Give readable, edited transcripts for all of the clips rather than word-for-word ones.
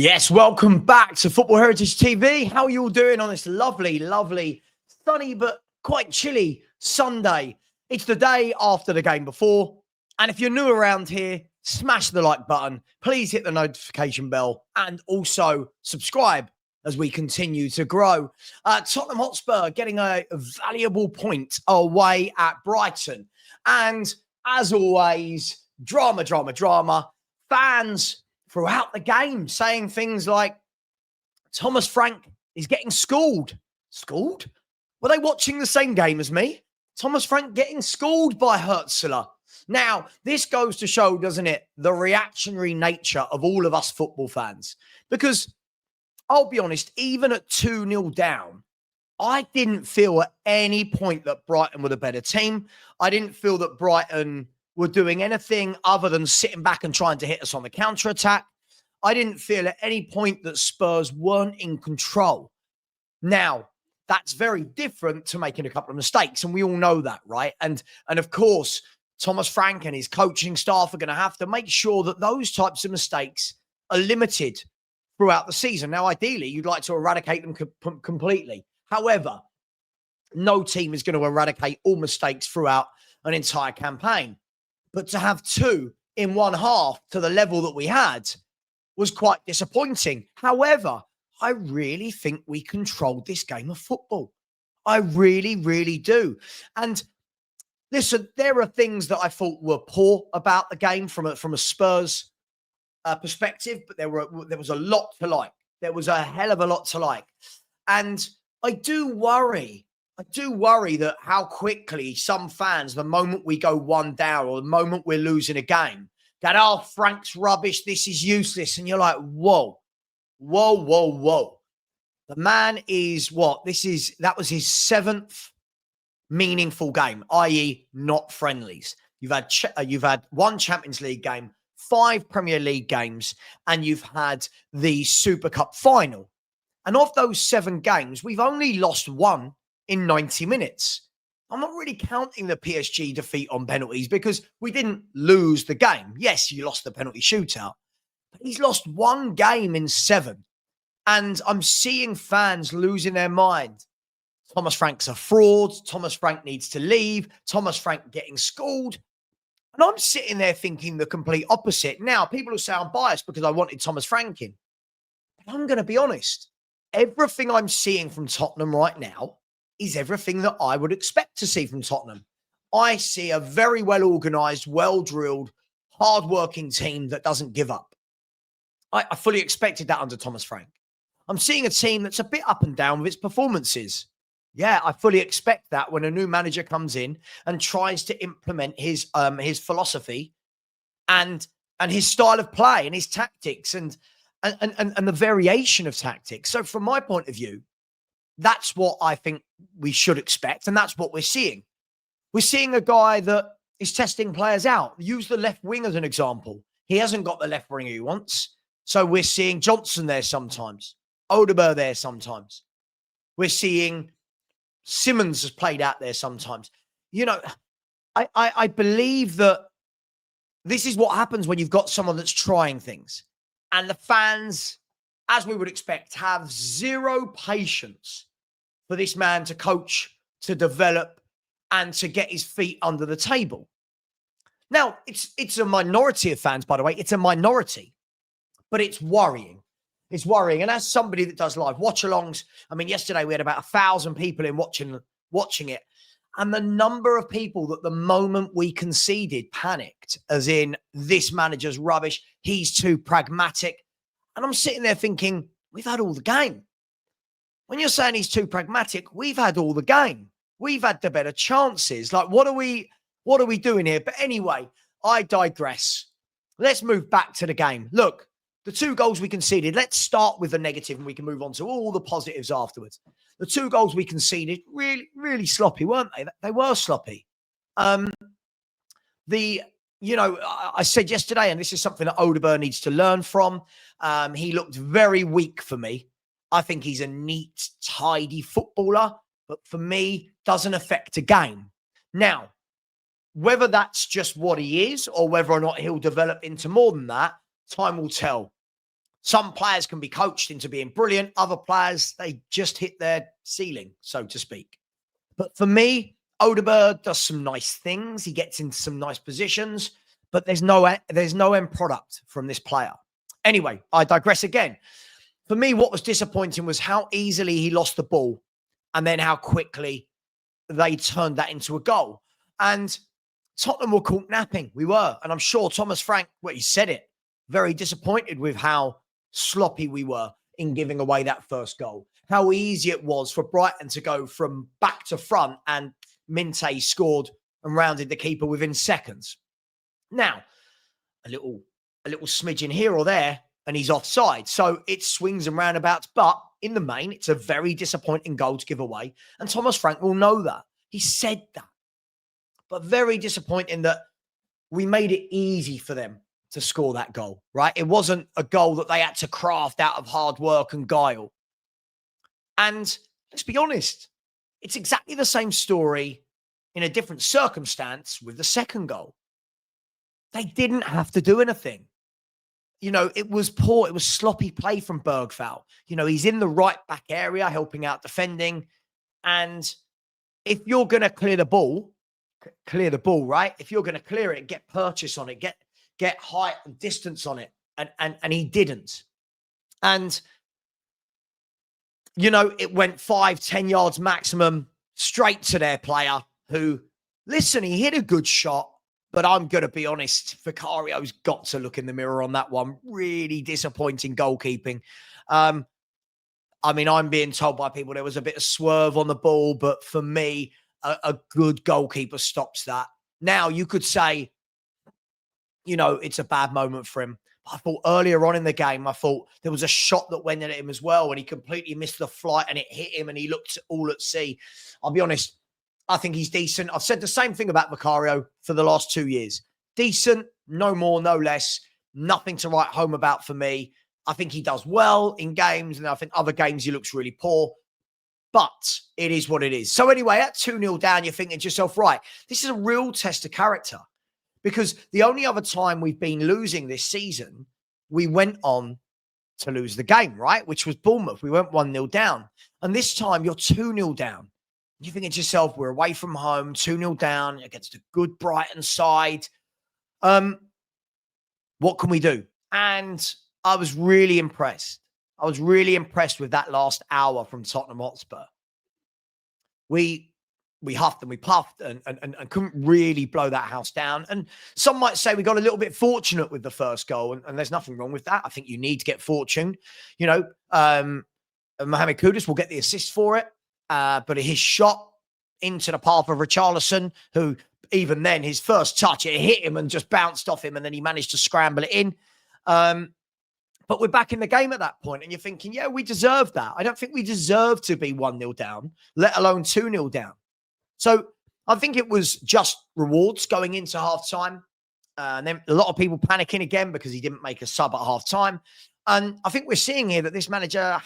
Yes, welcome back to Football Heritage TV. How are you all doing on this lovely, sunny but quite chilly Sunday? It's the day after the game before. And if you're new around here, smash the like button. Please hit the notification bell and also subscribe as we continue to grow. Tottenham Hotspur getting a valuable point away at Brighton. And as always, drama. Fans throughout the game saying things like, Thomas Frank is getting schooled. Schooled? Were they watching the same game as me? Thomas Frank getting schooled by Hertzler. Now, this goes to show, doesn't it, the reactionary nature of all of us football fans. Because I'll be honest, even at 2-0 down, I didn't feel at any point that Brighton were the better team. I didn't feel that Brighton were doing anything other than sitting back and trying to hit us on the counter-attack. I didn't feel at any point that Spurs weren't in control. Now, that's very different to making a couple of mistakes, and we all know that, right? And of course, Thomas Frank and his coaching staff are going to have to make sure that those types of mistakes are limited throughout the season. Now, ideally, you'd like to eradicate them completely. However, no team is going to eradicate all mistakes throughout an entire campaign. But to have two in one half to the level that we had was quite disappointing. However, I really think we controlled this game of football. I really do. And listen, there are things that I thought were poor about the game from a Spurs perspective, but there was a lot to like. There was a hell of a lot to like. And I do worry that how quickly some fans, the moment we go one down or the moment we're losing a game, that, oh, Frank's rubbish, this is useless. And you're like, whoa. The man is what? That was his 7th meaningful game, i.e. not friendlies. You've had one Champions League game, 5 Premier League games, and you've had the Super Cup final. And of those 7 games, we've only lost 1 in 90 minutes. I'm not really counting the PSG defeat on penalties because we didn't lose the game. Yes, you lost the penalty shootout, but he's lost 1 game in 7. And I'm seeing fans losing their mind. Thomas Frank's a fraud. Thomas Frank needs to leave. Thomas Frank getting schooled. And I'm sitting there thinking the complete opposite. Now, people will say I'm biased because I wanted Thomas Frank in. But I'm going to be honest. Everything I'm seeing from Tottenham right now is everything that I would expect to see from Tottenham. I see a very well-organised, well-drilled, hard-working team that doesn't give up. I fully expected that under Thomas Frank. I'm seeing a team that's a bit up and down with its performances. Yeah, I fully expect that when a new manager comes in and tries to implement his philosophy and his style of play and his tactics and the variation of tactics. So from my point of view, that's what I think we should expect, and that's what we're seeing. We're seeing a guy that is testing players out. Use the left wing as an example. He hasn't got the left winger he wants. So we're seeing Johnson there sometimes, Odegaard there sometimes. We're seeing Simmons has played out there sometimes. You know, I believe that this is what happens when you've got someone that's trying things. And the fans, as we would expect, have zero patience for this man to coach, to develop, and to get his feet under the table. Now, it's a minority of fans, by the way. It's a minority, but it's worrying. It's worrying. And as somebody that does live watch-alongs, I mean, yesterday we had about 1,000 people in watching it. And the number of people that the moment we conceded panicked, as in, this manager's rubbish, he's too pragmatic. And I'm sitting there thinking, we've had all the game. When you're saying he's too pragmatic, we've had all the game. We've had the better chances. Like, what are we doing here? But anyway, I digress. Let's move back to the game. Look, the 2 goals we conceded, let's start with the negative and we can move on to all the positives afterwards. The 2 goals we conceded, really sloppy, weren't they? They were sloppy. I said yesterday, and this is something that Odegaard needs to learn from. He looked very weak for me. I think he's a neat, tidy footballer, but for me, doesn't affect a game. Now, whether that's just what he is or whether or not he'll develop into more than that, time will tell. Some players can be coached into being brilliant. Other players, they just hit their ceiling, so to speak. But for me, Odegaard does some nice things. He gets into some nice positions, but there's no end product from this player. Anyway, I digress again. For me, what was disappointing was how easily he lost the ball and then how quickly they turned that into a goal. And Tottenham were caught napping. We were. And I'm sure Thomas Frank, well, he said it, very disappointed with how sloppy we were in giving away that first goal. How easy it was for Brighton to go from back to front, and Minte scored and rounded the keeper within seconds. Now, a little smidgen here or there, and he's offside. So it swings and roundabouts. But in the main, it's a very disappointing goal to give away. And Thomas Frank will know that. He said that. But very disappointing that we made it easy for them to score that goal, right? It wasn't a goal that they had to craft out of hard work and guile. And let's be honest, it's exactly the same story in a different circumstance with the second goal. They didn't have to do anything. You know, it was poor. It was sloppy play from Bergvall. You know, he's in the right back area, helping out defending. And if you're going to clear the ball, right? If you're going to clear it, get purchase on it, get height and distance on it. And he didn't. And, you know, it went 5-10 yards maximum straight to their player who, listen, he hit a good shot. But I'm going to be honest, Vicario's got to look in the mirror on that one. Really disappointing goalkeeping. I mean, I'm being told by people there was a bit of swerve on the ball, but for me, a good goalkeeper stops that. Now, you could say, you know, it's a bad moment for him. I thought earlier on in the game, I thought there was a shot that went at him as well, and he completely missed the flight and it hit him and he looked all at sea. I'll be honest, I think he's decent. I've said the same thing about Vicario for the last 2 years. Decent, no more, no less. Nothing to write home about for me. I think he does well in games, and I think other games he looks really poor. But it is what it is. So anyway, at 2-0 down, you're thinking to yourself, right, this is a real test of character. Because the only other time we've been losing this season, we went on to lose the game, right? Which was Bournemouth. We went 1-0 down. And this time you're 2-0 down. You're thinking to yourself, we're away from home, 2-0 down against a good Brighton side. What can we do? And I was really impressed. I was really impressed with that last hour from Tottenham Hotspur. We huffed and we puffed and couldn't really blow that house down. And some might say we got a little bit fortunate with the first goal, and there's nothing wrong with that. I think you need to get fortune. You know, Mohamed Kudus will get the assist for it. But his shot into the path of Richarlison, who even then, his first touch, it hit him and just bounced off him, and then he managed to scramble it in. But we're back in the game at that point, and you're thinking, yeah, we deserve that. I don't think we deserve to be 1-0 down, let alone 2-0 down. So I think it was just rewards going into halftime. And then a lot of people panicking again because he didn't make a sub at halftime. And I think we're seeing here that this manager,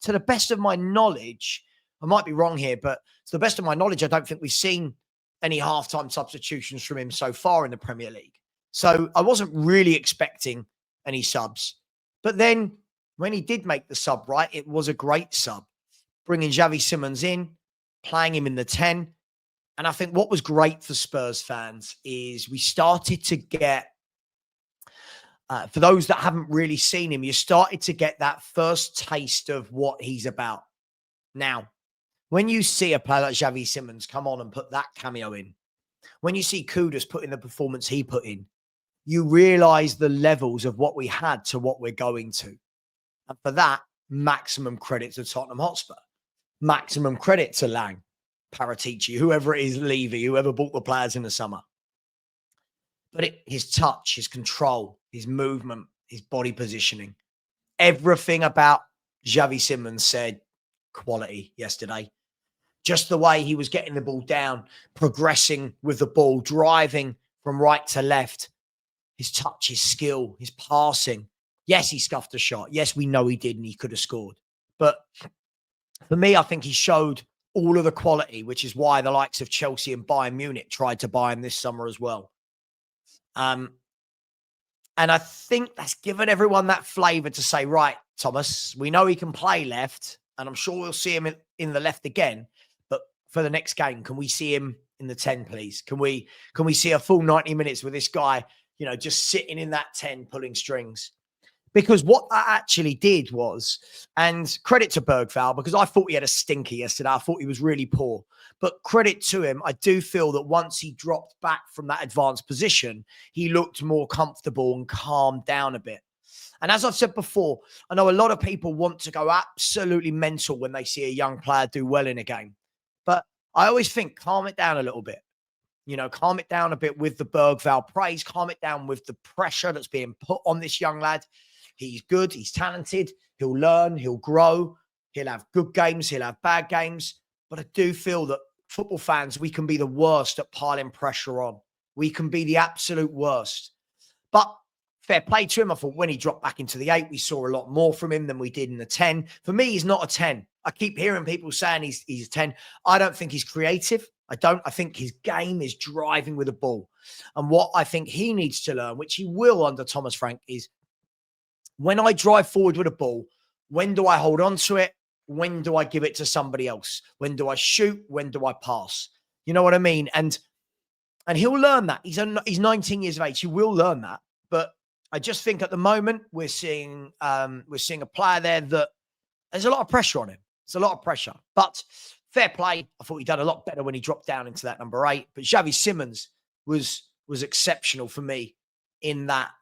to the best of my knowledge, I might be wrong here, but to the best of my knowledge, I don't think we've seen any halftime substitutions from him so far in the Premier League. So I wasn't really expecting any subs. But then when he did make the sub, right, it was a great sub. Bringing Xavi Simons in, playing him in the 10. And I think what was great for Spurs fans is we started to get, for those that haven't really seen him, you started to get that first taste of what he's about. Now, when you see a player like Xavi Simons come on and put that cameo in, when you see Kudus put in the performance he put in, you realize the levels of what we had to what we're going to. And for that, maximum credit to Tottenham Hotspur. Maximum credit to Lang, Paratici, whoever it is, Levy, whoever bought the players in the summer. But his touch, his control, his movement, his body positioning, everything about Xavi Simons said quality yesterday. Just the way he was getting the ball down, progressing with the ball, driving from right to left. His touch, his skill, his passing. Yes, he scuffed a shot. Yes, we know he did and he could have scored. But for me, I think he showed all of the quality, which is why the likes of Chelsea and Bayern Munich tried to buy him this summer as well. And I think that's given everyone that flavour to say, right, Thomas, we know he can play left, and I'm sure we'll see him in the left again. But for the next game, can we see him in the 10, please? Can we see a full 90 minutes with this guy, just sitting in that 10, pulling strings? Because what that actually did was, and credit to Bergvall, because I thought he had a stinker yesterday. I thought he was really poor. But credit to him, I do feel that once he dropped back from that advanced position, he looked more comfortable and calmed down a bit. And as I've said before, I know a lot of people want to go absolutely mental when they see a young player do well in a game. But I always think, calm it down a little bit. Calm it down a bit with the Bergvall praise, calm it down with the pressure that's being put on this young lad. He's good. He's talented. He'll learn. He'll grow. He'll have good games. He'll have bad games. But I do feel that football fans, we can be the worst at piling pressure on. We can be the absolute worst. But fair play to him. I thought when he dropped back into the 8, we saw a lot more from him than we did in the 10. For me, he's not a 10. I keep hearing people saying he's a 10. I don't think he's creative. I think his game is driving with the ball. And what I think he needs to learn, which he will under Thomas Frank, is when I drive forward with a ball, when do I hold on to it? When do I give it to somebody else? When do I shoot? When do I pass? You know what I mean? And he'll learn that. He's 19 years of age. He will learn that. But I just think at the moment we're seeing a player there that there's a lot of pressure on him. It's a lot of pressure. But fair play. I thought he done a lot better when he dropped down into that number 8. But Xavi Simons was exceptional for me in that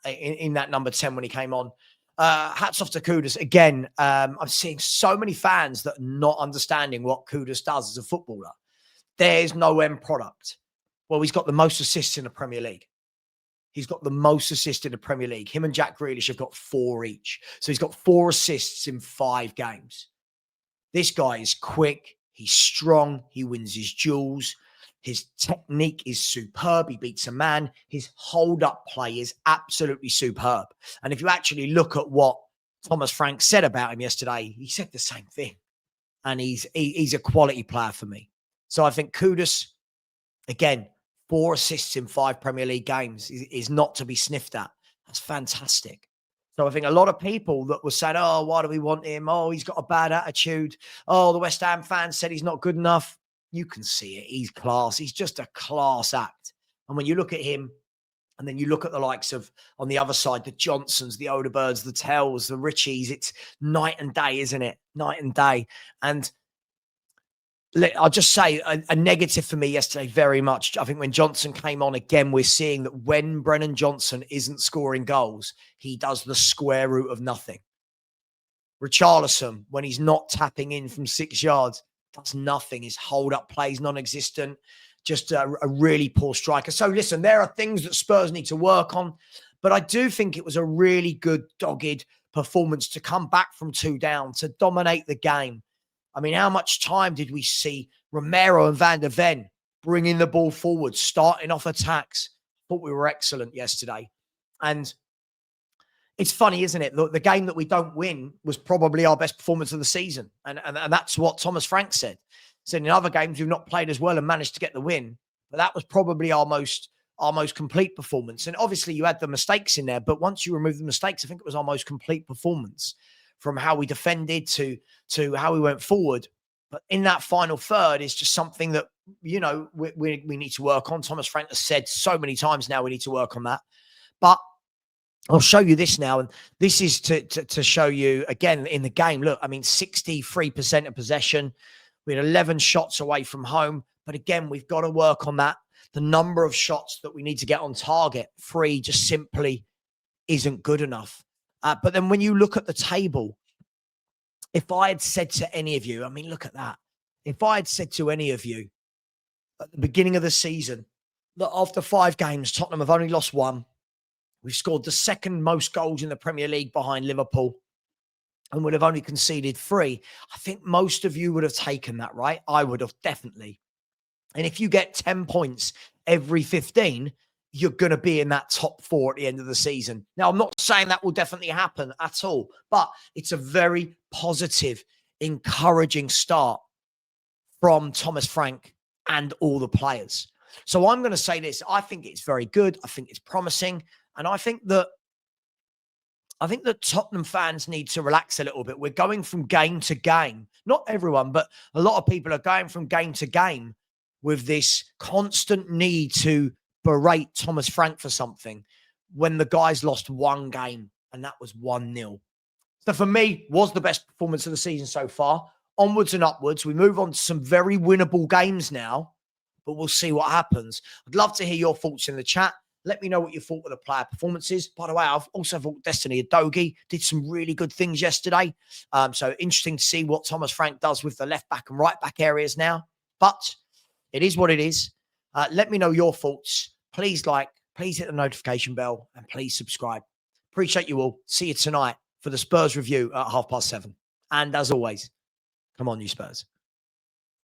number 10 when he came on. Hats off to Kudus. Again, I'm seeing so many fans that are not understanding what Kudus does as a footballer. There's no end product. Well, he's got the most assists in the Premier League. He's got the most assists in the Premier League. Him and Jack Grealish have got 4 each. So he's got 4 assists in 5 games. This guy is quick. He's strong. He wins his duels. His technique is superb. He beats a man. His hold-up play is absolutely superb. And if you actually look at what Thomas Frank said about him yesterday, he said the same thing. And he's a quality player for me. So I think Kudus, again, 4 assists in 5 Premier League games is not to be sniffed at. That's fantastic. So I think a lot of people that were saying, oh, why do we want him? Oh, he's got a bad attitude. Oh, the West Ham fans said he's not good enough. You can see it. He's class. He's just a class act. And when you look at him, and then you look at the likes of, on the other side, the Johnsons, the Odegaards, the Tells, the Richies, it's night and day, isn't it? Night and day. And I'll just say a negative for me yesterday, very much. I think when Johnson came on again, we're seeing that when Brennan Johnson isn't scoring goals, he does the square root of nothing. Richarlison, when he's not tapping in from 6 yards, that's nothing. His hold-up play is non-existent. Just a really poor striker. So listen, there are things that Spurs need to work on. But I do think it was a really good, dogged performance to come back from 2 down, to dominate the game. I mean, how much time did we see Romero and Van der Ven bringing the ball forward, starting off attacks? I thought we were excellent yesterday. And it's funny, isn't it? The game that we don't win was probably our best performance of the season. And that's what Thomas Frank said. He said in other games, we've not played as well and managed to get the win. But that was probably our most complete performance. And obviously you had the mistakes in there. But once you remove the mistakes, I think it was our most complete performance, from how we defended to how we went forward. But in that final third is just something that, we need to work on. Thomas Frank has said so many times now we need to work on that. But I'll show you this now. And this is to show you, again, in the game. Look, I mean, 63% of possession. We had 11 shots away from home. But again, we've got to work on that. The number of shots that we need to get on target, 3, just simply isn't good enough. But then when you look at the table, if I had said to any of you, I mean, look at that. If I had said to any of you at the beginning of the season that after 5 games, Tottenham have only lost 1. We've scored the 2nd most goals in the Premier League behind Liverpool and would have only conceded 3. I think most of you would have taken that, right? I would have, definitely. And if you get 10 points every 15, you're going to be in that top 4 at the end of the season. Now, I'm not saying that will definitely happen at all, but it's a very positive, encouraging start from Thomas Frank and all the players. So I'm going to say this. I think it's very good. I think it's promising. And I think that I think that Tottenham fans need to relax a little bit. We're going from game to game. Not everyone, but a lot of people are going from game to game with this constant need to berate Thomas Frank for something when the guy's lost one game, and that was 1-0. So for me, was the best performance of the season so far. Onwards and upwards. We move on to some very winnable games now, but we'll see what happens. I'd love to hear your thoughts in the chat. Let me know what you thought of the player performances. By the way, I've also thought Destiny Adogi did some really good things yesterday. So interesting to see what Thomas Frank does with the left back and right back areas now. But it is what it is. Let me know your thoughts. Please please hit the notification bell, and please subscribe. Appreciate you all. See you tonight for the Spurs review at 7:30. And as always, come on, you Spurs.